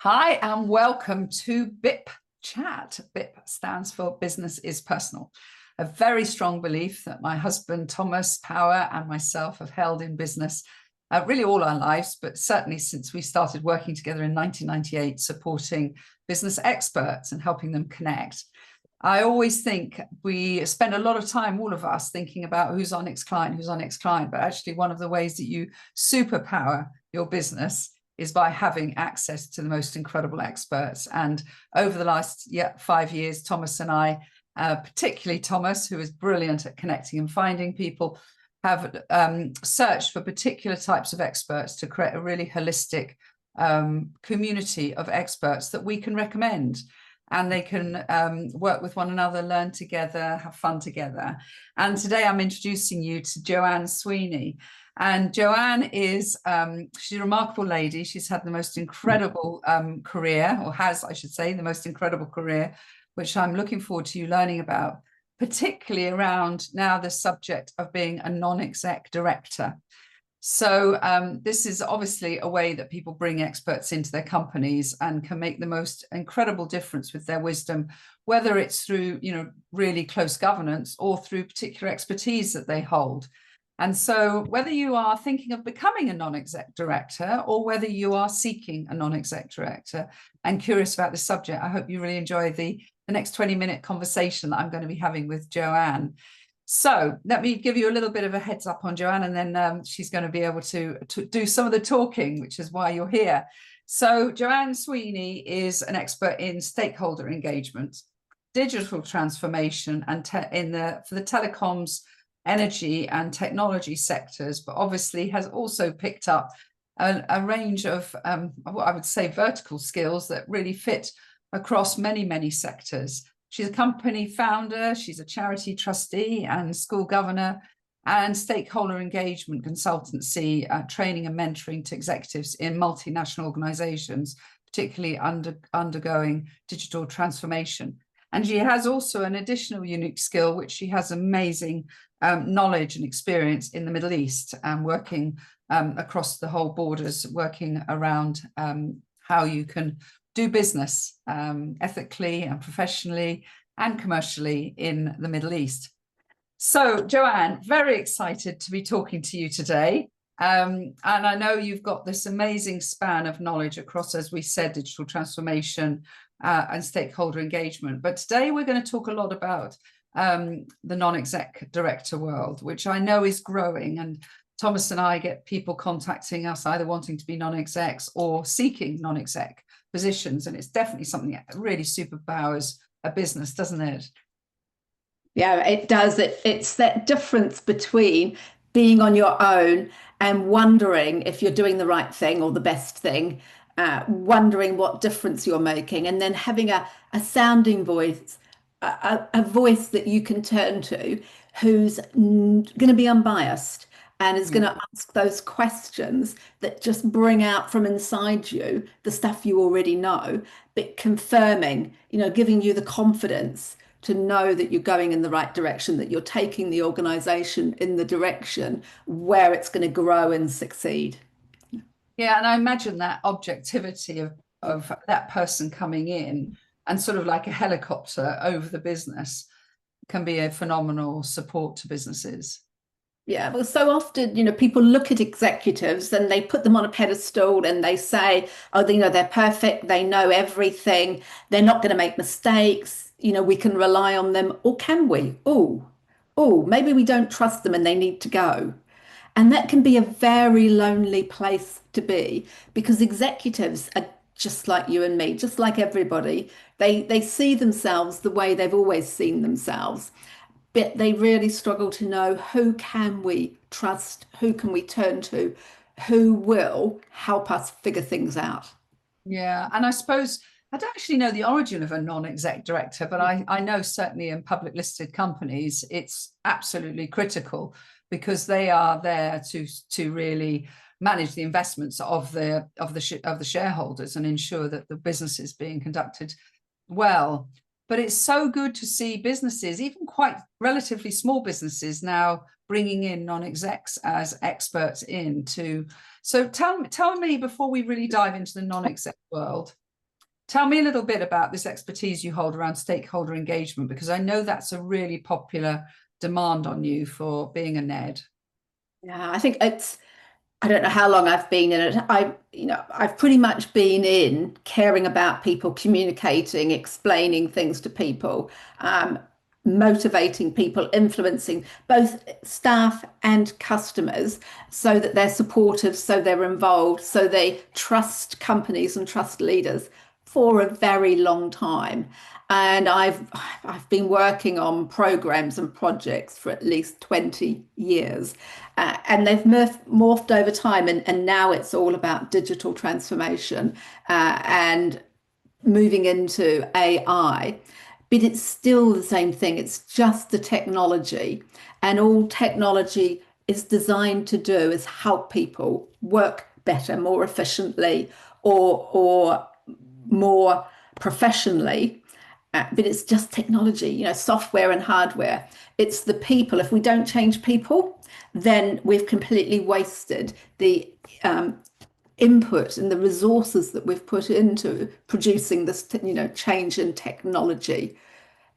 Hi, and welcome to BIP Chat. BIP stands for Business is Personal, a very strong belief that my husband, Thomas Power, and myself have held in business really all our lives, but certainly since we started working together in 1998, supporting business experts and helping them connect. I always think we spend a lot of time, all of us, thinking about who's our next client, but actually one of the ways that you superpower your business is by having access to the most incredible experts. And over the last 5 years, Thomas and I, particularly Thomas, who is brilliant at connecting and finding people, have searched for particular types of experts to create a really holistic community of experts that we can recommend. And they can work with one another, learn together, have fun together. And today I'm introducing you to Jo Ann Sweeney. And Jo Ann is, she's a remarkable lady. She's had the most incredible career, or has, I should say, the most incredible career, which I'm looking forward to you learning about, particularly around now the subject of being a non-exec director. So this is obviously a way that people bring experts into their companies and can make the most incredible difference with their wisdom, whether it's through, really close governance or through particular expertise that they hold. And so whether you are thinking of becoming a non-exec director or whether you are seeking a non-exec director and curious about this subject, I hope you really enjoy the next 20-minute conversation that I'm going to be having with Jo Ann. So let me give you a little bit of a heads up on Jo Ann, and then she's going to be able to do some of the talking, which is why you're here. So Jo Ann Sweeney is an expert in stakeholder engagement, digital transformation, and for the telecoms, energy and technology sectors, but obviously has also picked up a range of what I would say vertical skills that really fit across many, many sectors. She's a company founder, she's a charity trustee and school governor, and stakeholder engagement consultancy, training and mentoring to executives in multinational organizations, particularly undergoing digital transformation. And she has also an additional unique skill, which she has amazing knowledge and experience in the Middle East and working across the whole borders, working around how you can do business ethically and professionally and commercially in the Middle East. So, Jo Ann, very excited to be talking to you today. And I know you've got this amazing span of knowledge across, as we said, digital transformation and stakeholder engagement. But today we're going to talk a lot about the non-exec director world, which I know is growing. And Thomas and I get people contacting us either wanting to be non-execs or seeking non-exec positions, and it's definitely something that really superpowers a business, doesn't it? Yeah, it does. It's that difference between being on your own and wondering if you're doing the right thing or the best thing, wondering what difference you're making, and then having a sounding voice, a voice that you can turn to who's going to be unbiased and is going to ask those questions that just bring out from inside you the stuff you already know, but confirming, giving you the confidence to know that you're going in the right direction, that you're taking the organization in the direction where it's going to grow and succeed. Yeah, and I imagine that objectivity of that person coming in and sort of like a helicopter over the business can be a phenomenal support to businesses. Yeah, well, so often, people look at executives and they put them on a pedestal and they say, oh, they're perfect, they know everything, they're not going to make mistakes, we can rely on them. Or can we? Maybe we don't trust them and they need to go. And that can be a very lonely place to be because executives are just like you and me, just like everybody. They see themselves the way they've always seen themselves, but they really struggle to know who can we trust, who can we turn to, who will help us figure things out. Yeah, and I suppose I don't actually know the origin of a non-exec director, but I know certainly in public listed companies, it's absolutely critical because they are there to really manage the investments of the shareholders and ensure that the business is being conducted well. But it's so good to see businesses, even quite relatively small businesses, now bringing in non-execs as experts in to. So tell me before we really dive into the non-exec world, Tell me a little bit about this expertise you hold around stakeholder engagement, because I know that's a really popular demand on you for being a NED. Yeah, I think I don't know how long I've been in it. I've pretty much been in caring about people, communicating, explaining things to people, um, motivating people, influencing both staff and customers so that they're supportive, so they're involved, so they trust companies and trust leaders for a very long time. And I've been working on programs and projects for at least 20 years. And they've morphed over time, and now it's all about digital transformation and moving into AI. But it's still the same thing. It's just the technology, and all technology is designed to do is help people work better, more efficiently, or more professionally. But it's just technology, software and hardware. It's the people. If we don't change people, then we've completely wasted the input and the resources that we've put into producing this, change in technology.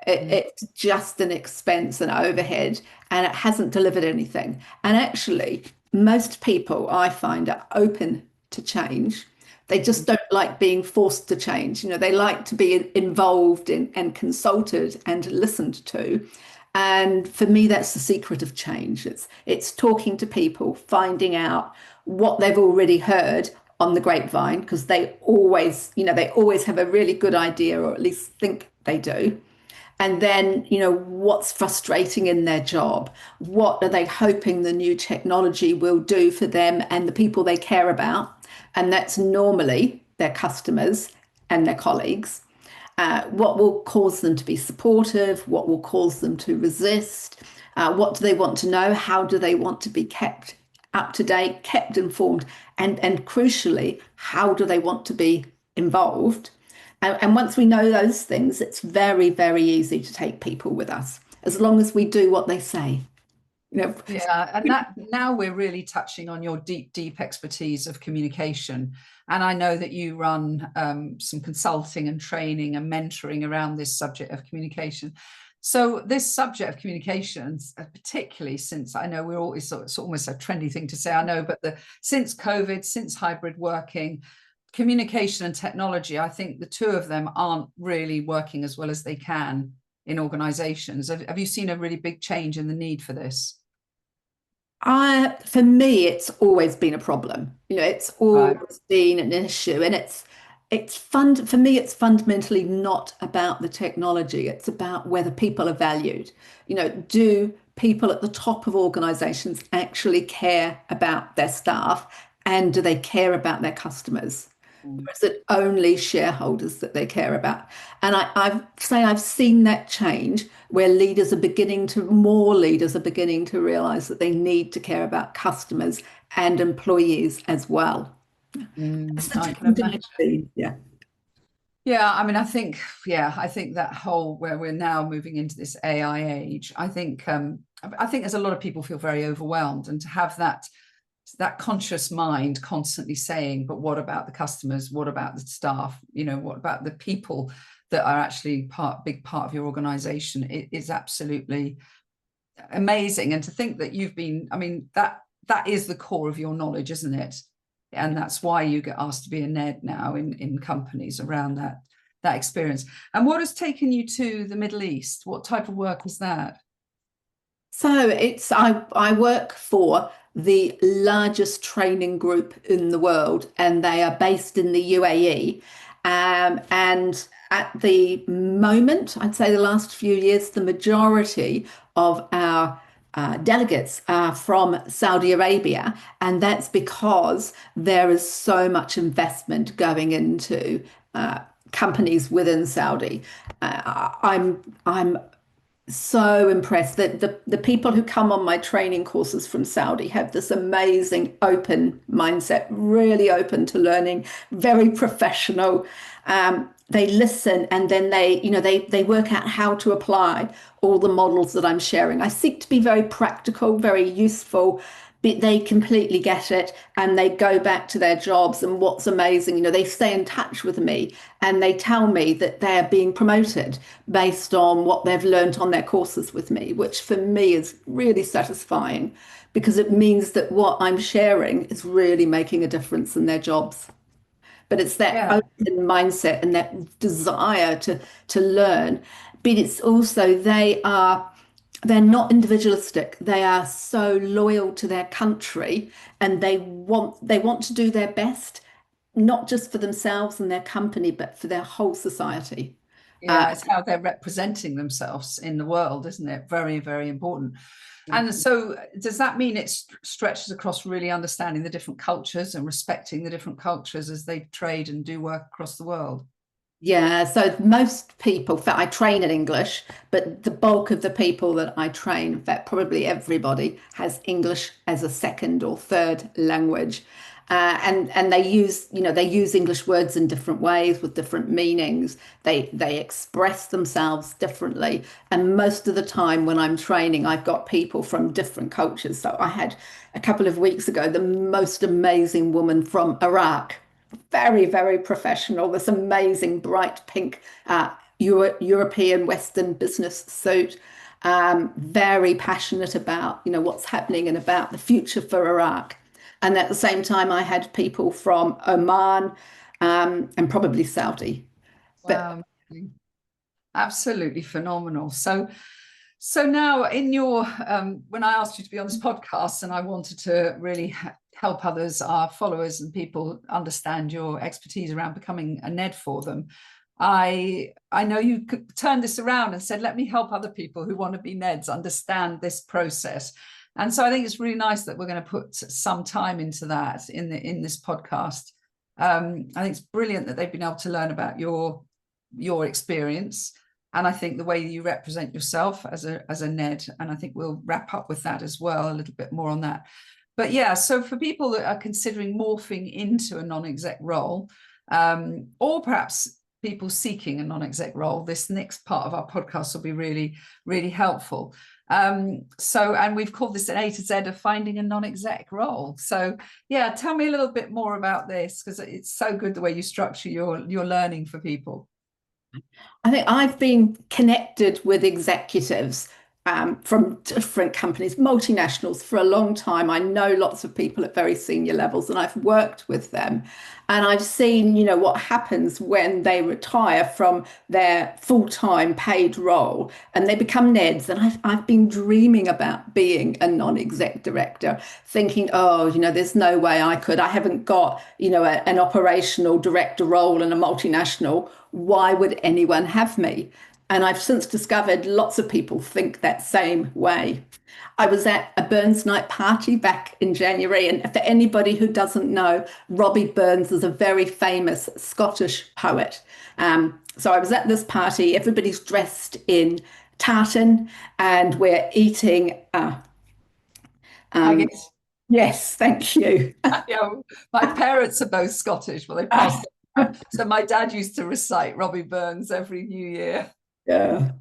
It's just an expense and overhead, and it hasn't delivered anything. And actually, most people I find are open to change. They just don't like being forced to change. They like to be involved in and consulted and listened to. And for me, that's the secret of change. It's talking to people, finding out what they've already heard on the grapevine, because they always have a really good idea, or at least think they do. And then, what's frustrating in their job? What are they hoping the new technology will do for them and the people they care about? And that's normally their customers and their colleagues. What will cause them to be supportive? What will cause them to resist? What do they want to know? How do they want to be kept up to date, kept informed? And crucially, how do they want to be involved? And once we know those things, it's very, very easy to take people with us, as long as we do what they say. Yeah, and that now we're really touching on your deep expertise of communication. And I know that you run some consulting and training and mentoring around this subject of communication. So this subject of communications, particularly since I know we're always it's almost a trendy thing to say, I know, but since COVID, since hybrid working, communication and technology, I think the two of them aren't really working as well as they can in organizations. Have you seen a really big change in the need for this? For me, it's always been a problem. It's always been an issue, and it's fun for me. It's fundamentally not about the technology. It's about whether people are valued. Do people at the top of organizations actually care about their staff, and do they care about their customers? Or is it only shareholders that they care about? And I've seen that change, where more leaders are beginning to realize that they need to care about customers and employees as well. I can imagine. Yeah. Yeah, I mean, I think that whole where we're now moving into this AI age, I think there's a lot of people feel very overwhelmed, and to have that conscious mind constantly saying, but what about the customers? What about the staff? What about the people that are actually big part of your organization? It is absolutely amazing. And to think that that is the core of your knowledge, isn't it? And that's why you get asked to be a NED now in companies around that experience. And what has taken you to the Middle East? What type of work is that? So I work for the largest training group in the world, and they are based in the UAE. And at the moment, I'd say the last few years, the majority of our delegates are from Saudi Arabia, and that's because there is so much investment going into companies within Saudi. I'm so impressed that the people who come on my training courses from Saudi have this amazing open mindset, really open to learning, very professional. They listen, and then they work out how to apply all the models that I'm sharing. I seek to be very practical, very useful, they completely get it and they go back to their jobs. And what's amazing, they stay in touch with me and they tell me that they're being promoted based on what they've learned on their courses with me, which for me is really satisfying because it means that what I'm sharing is really making a difference in their jobs. But it's that Yeah. open mindset and that desire to learn. But it's also they're not individualistic. They are so loyal to their country and they want to do their best, not just for themselves and their company, but for their whole society. Uh, Yeah, it's how they're representing themselves in the world, isn't it? Very, very important. And so, does that mean it stretches across really understanding the different cultures and respecting the different cultures as they trade and do work across the world? Yeah, so most people, in fact, I train in English, but the bulk of the people that I train, in fact, probably everybody has English as a second or third language. And they use English words in different ways with different meanings. They express themselves differently. And most of the time when I'm training, I've got people from different cultures. So I had a couple of weeks ago the most amazing woman from Iraq, very, very professional, this amazing bright pink European Western business suit, very passionate about, what's happening and about the future for Iraq. And at the same time, I had people from Oman, and probably Saudi. But Wow, absolutely phenomenal. So now in your when I asked you to be on this podcast and I wanted to really help others, our followers and people understand your expertise around becoming a NED for them, I know you could turn this around and said, let me help other people who want to be NEDs understand this process. And so I think it's really nice that we're going to put some time into that in this podcast. I think it's brilliant that they've been able to learn about your experience. And I think the way you represent yourself as a NED, and I think we'll wrap up with that as well, a little bit more on that. But yeah, so for people that are considering morphing into a non-exec role, or perhaps people seeking a non-exec role, this next part of our podcast will be really, really helpful. And we've called this an A to Z of finding a non-exec role. So yeah, tell me a little bit more about this, because it's so good the way you structure your learning for people. I think I've been connected with executives from different companies, multinationals, for a long time. I know lots of people at very senior levels, and I've worked with them. And I've seen, what happens when they retire from their full-time paid role and they become NEDs. And I've been dreaming about being a non-exec director, thinking, oh, there's no way I could. I haven't got, an operational director role in a multinational. Why would anyone have me? And I've since discovered lots of people think that same way. I was at a Burns night party back in January, and for anybody who doesn't know, Robbie Burns is a very famous Scottish poet. So I was at this party, everybody's dressed in tartan, and we're eating. I guess, Yes, thank you. my parents are both Scottish, but they passed on. So my dad used to recite Robbie Burns every New Year. Yeah.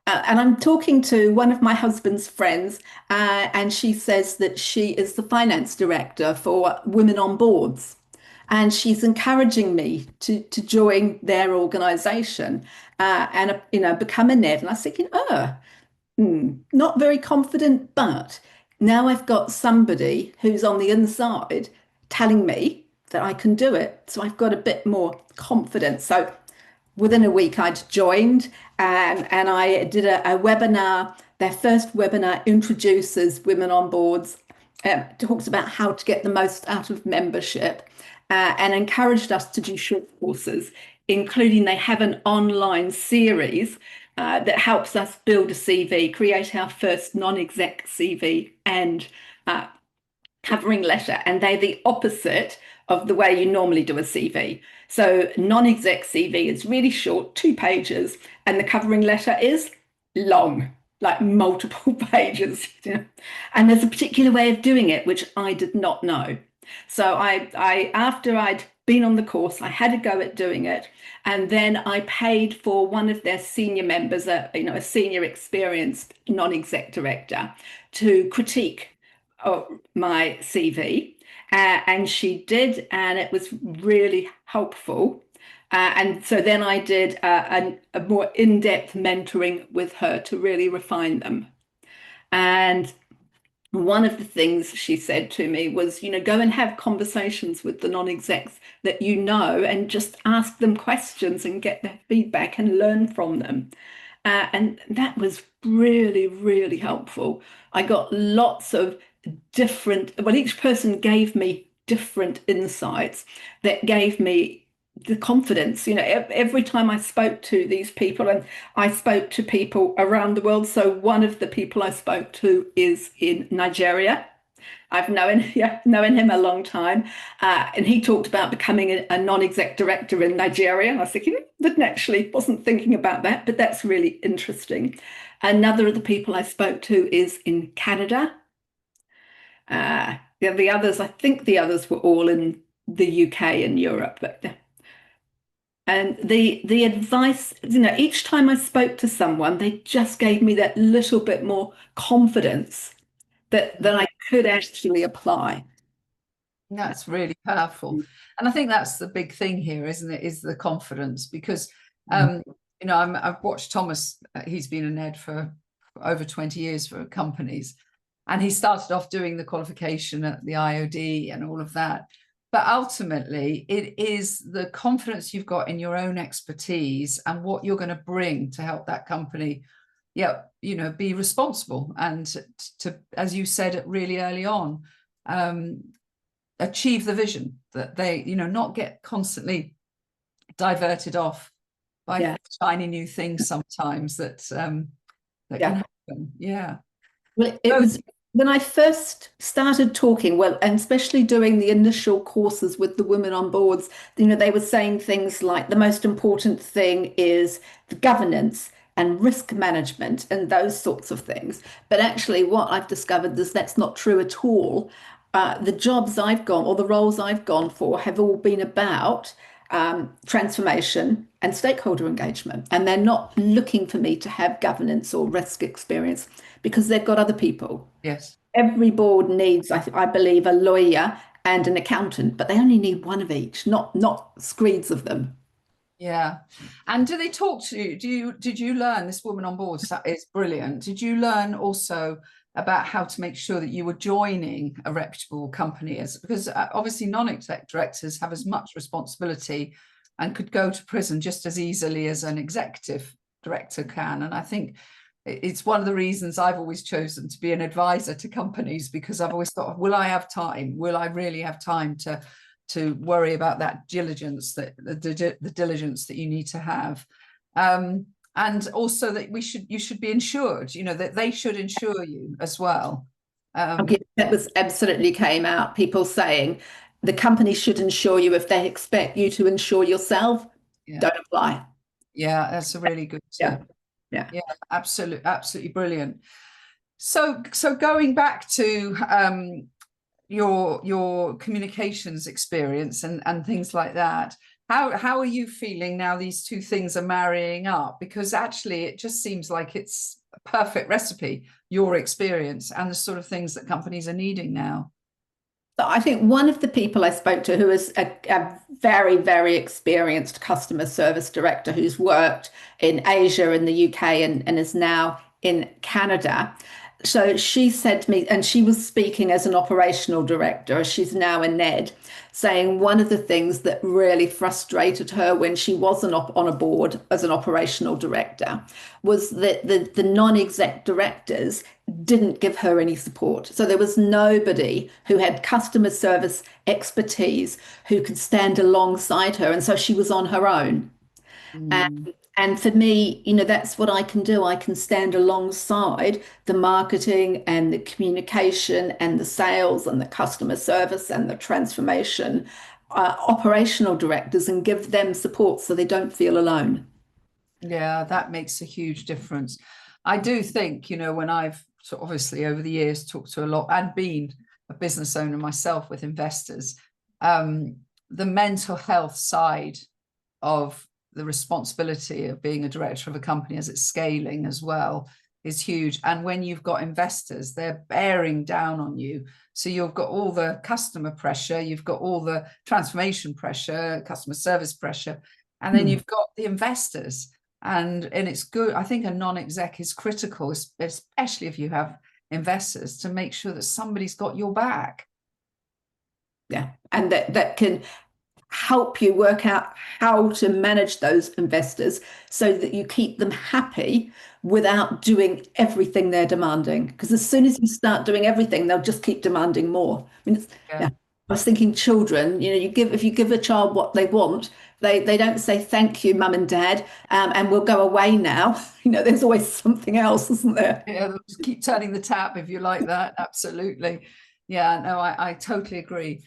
And I'm talking to one of my husband's friends, and she says that she is the finance director for Women on Boards. And she's encouraging me to join their organization and, become a NED. And I was thinking, not very confident, but now I've got somebody who's on the inside telling me that I can do it. So I've got a bit more confidence. So within a week, I'd joined and I did a webinar. Their first webinar introduces Women on Boards, talks about how to get the most out of membership, and encouraged us to do short courses, including they have an online series that helps us build a CV, create our first non-exec CV and covering letter. And they're the opposite of the way you normally do a CV. So non-exec CV is really short, 2 pages, and the covering letter is long, like multiple pages. And there's a particular way of doing it, which I did not know. So I after I'd been on the course, I had a go at doing it, and then I paid for one of their senior members, a senior experienced non-exec director, to critique my CV, and she did, and it was really helpful. And so then I did a more in-depth mentoring with her to really refine them. And one of the things she said to me was, go and have conversations with the non-execs that you know and just ask them questions and get their feedback and learn from them. And that was really, really helpful. I got lots of well, each person gave me different insights that gave me the confidence. Every time I spoke to these people, and I spoke to people around the world. So one of the people I spoke to is in Nigeria. I've known him a long time, and he talked about becoming a non-exec director in Nigeria. And I was thinking, wasn't thinking about that, but that's really interesting. Another of the people I spoke to is in Canada. The others, I think the others were all in the UK and Europe, and the advice, each time I spoke to someone, they just gave me that little bit more confidence that I could actually apply. That's really powerful. And I think that's the big thing here, isn't it? Is the confidence, because I've watched Thomas. He's been an ed for over 20 years for companies, and he started off doing the qualification at the IOD and all of that. But ultimately, it is the confidence you've got in your own expertise and what you're going to bring to help that company, be responsible and to, as you said really early on, achieve the vision, that they, not get constantly diverted off by shiny new things sometimes that can happen. Yeah. Well, it was when I first started talking, well, and especially doing the initial courses with the women on boards, they were saying things like the most important thing is the governance and risk management and those sorts of things. But actually, what I've discovered is that's not true at all. The jobs I've gone or the roles I've gone for have all been about transformation and stakeholder engagement. And they're not looking for me to have governance or risk experience because they've got other people. Yes. Every board needs, I believe, a lawyer and an accountant, but they only need one of each, not screeds of them. Yeah. And do they talk to you? Did you learn, this woman on board is brilliant. Did you learn also about how to make sure that you were joining a reputable company, because obviously non-exec directors have as much responsibility and could go to prison just as easily as an executive director can. And I think it's one of the reasons I've always chosen to be an advisor to companies, because I've always thought, will I have time? Will I really have time to worry about that diligence, the diligence that you need to have? And also that you should be insured, that they should insure you as well. That was absolutely came out. People saying the company should insure you. If they expect you to insure yourself, don't apply. Yeah, that's a really good tip. Yeah, absolutely brilliant. So going back to your communications experience and things like that, how are you feeling now these two things are marrying up? Because actually it just seems like it's a perfect recipe, your experience and the sort of things that companies are needing now. So I think one of the people I spoke to, who is a very, very experienced customer service director who's worked in Asia and the UK and is now in Canada. So she said to me, and she was speaking as an operational director, she's now a NED, saying one of the things that really frustrated her when she wasn't on a board as an operational director was that the non-exec directors didn't give her any support. So there was nobody who had customer service expertise who could stand alongside her. And so she was on her own. And for me, that's what I can do. I can stand alongside the marketing and the communication and the sales and the customer service and the transformation operational directors and give them support so they don't feel alone. Yeah, that makes a huge difference. I do think, when I've obviously over the years talked to a lot and been a business owner myself with investors, the mental health side of the responsibility of being a director of a company as it's scaling as well is huge. And when you've got investors, they're bearing down on you. So you've got all the customer pressure, you've got all the transformation pressure, customer service pressure, and then you've got the investors. And it's good. I think a non-exec is critical, especially if you have investors, to make sure that somebody's got your back. Yeah, and that can help you work out how to manage those investors so that you keep them happy without doing everything they're demanding. Because as soon as you start doing everything, they'll just keep demanding more. I mean, yeah. I was thinking children, if you give a child what they want, they don't say thank you, mum and dad, and we'll go away now. There's always something else, isn't there? Yeah, they'll just keep turning the tap if you like that. Absolutely. Yeah, no, I totally agree.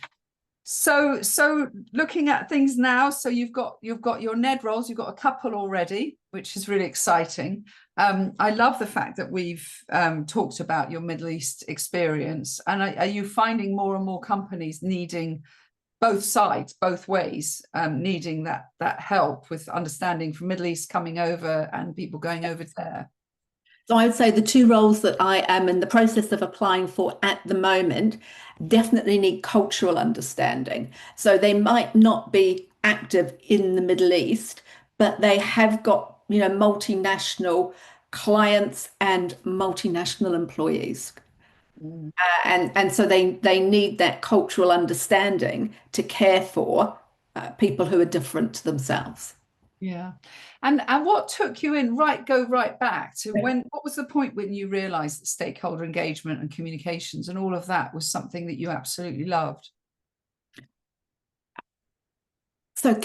So looking at things now, so you've got your NED roles, you've got a couple already, which is really exciting. I love the fact that we've talked about your Middle East experience, and are you finding more and more companies needing both sides, both ways, needing that help with understanding from Middle East coming over and people going over there? So I'd say the two roles that I am in the process of applying for at the moment definitely need cultural understanding. So they might not be active in the Middle East, but they have got, multinational clients and multinational employees. And so they need that cultural understanding to care for people who are different to themselves. Yeah. And what took you go right back to what was the point when you realized that stakeholder engagement and communications and all of that was something that you absolutely loved? So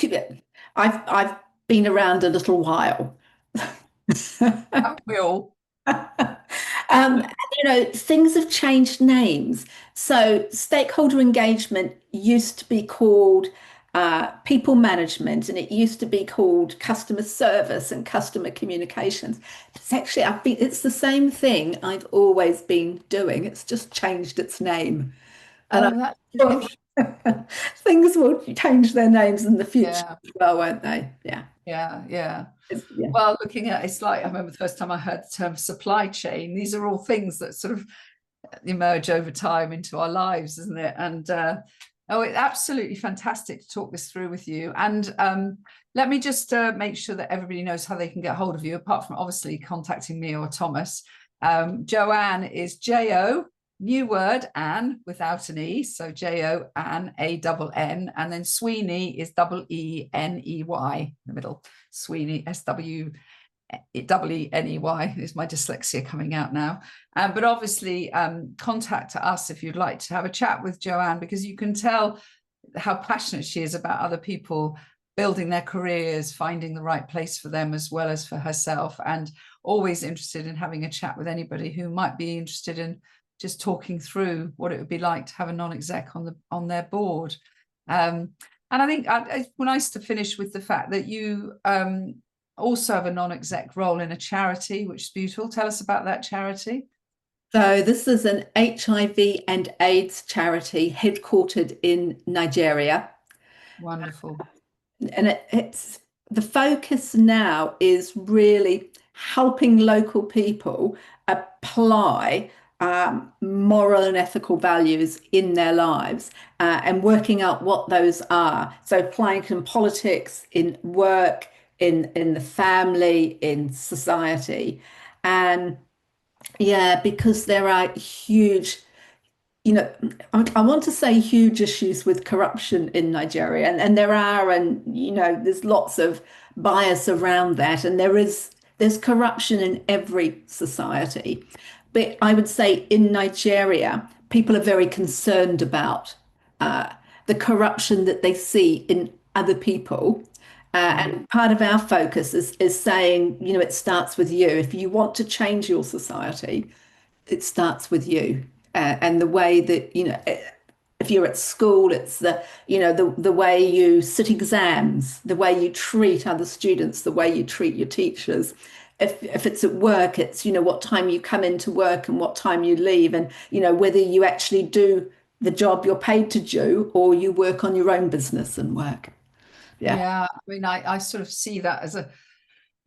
I've been around a little while. We all. Things have changed names. So stakeholder engagement used to be called people management, and it used to be called customer service and customer communications. It's actually, it's the same thing I've always been doing. It's just changed its name. And that's things will change their names in the future yeah. as well, won't they? Yeah. Yeah. Yeah. Well, looking at it's like I remember the first time I heard the term supply chain. These are all things that sort of emerge over time into our lives, isn't it? And it's absolutely fantastic to talk this through with you. And let me just make sure that everybody knows how they can get hold of you, apart from obviously contacting me or Thomas. Jo Ann is J-O, new word, Ann without an E. So J-O Ann, A-double-N. And then Sweeney is double-E-N-E-Y in the middle. Sweeney, S-W E-E-N-E-Y is my dyslexia coming out now. But obviously contact us if you'd like to have a chat with Jo Ann, because you can tell how passionate she is about other people building their careers, finding the right place for them as well as for herself, and always interested in having a chat with anybody who might be interested in just talking through what it would be like to have a non-exec on their board. And I think it's nice to finish with the fact that you also have a non-exec role in a charity, which is beautiful. Tell us about that charity. So this is an HIV and AIDS charity headquartered in Nigeria. Wonderful. And it's the focus now is really helping local people apply moral and ethical values in their lives and working out what those are. So applying in politics, in work, in the family, in society. And yeah, because there are huge, I want to say huge issues with corruption in Nigeria, and there are, and there's lots of bias around that, and there's corruption in every society. But I would say in Nigeria, people are very concerned about the corruption that they see in other people. And part of our focus is saying, it starts with you. If you want to change your society, it starts with you. And the way that, if you're at school, it's the way you sit exams, the way you treat other students, the way you treat your teachers. If it's at work, it's, what time you come into work and what time you leave, and, whether you actually do the job you're paid to do or you work on your own business and work. Yeah. Yeah. I mean, I sort of see that as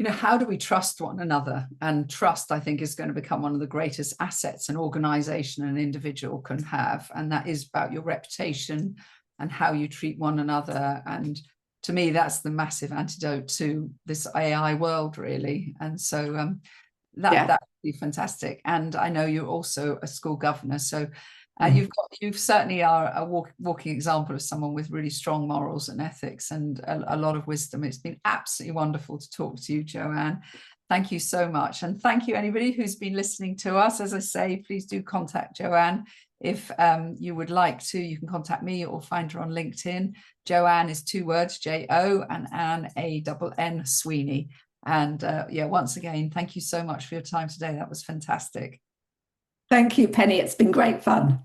how do we trust one another? And trust, I think, is going to become one of the greatest assets an organization and an individual can have. And that is about your reputation and how you treat one another. And to me, that's the massive antidote to this AI world, really. And so that would be fantastic. And I know you're also a school governor, so you certainly are a walking example of someone with really strong morals and ethics and a lot of wisdom. It's been absolutely wonderful to talk to you, Jo Ann. Thank you so much. And thank you, anybody who's been listening to us. As I say, please do contact Jo Ann. If you would like to, you can contact me or find her on LinkedIn. Jo Ann is 2 words, J-O, and Ann, A-N-N, Sweeney. And once again, thank you so much for your time today. That was fantastic. Thank you, Penny. It's been great fun.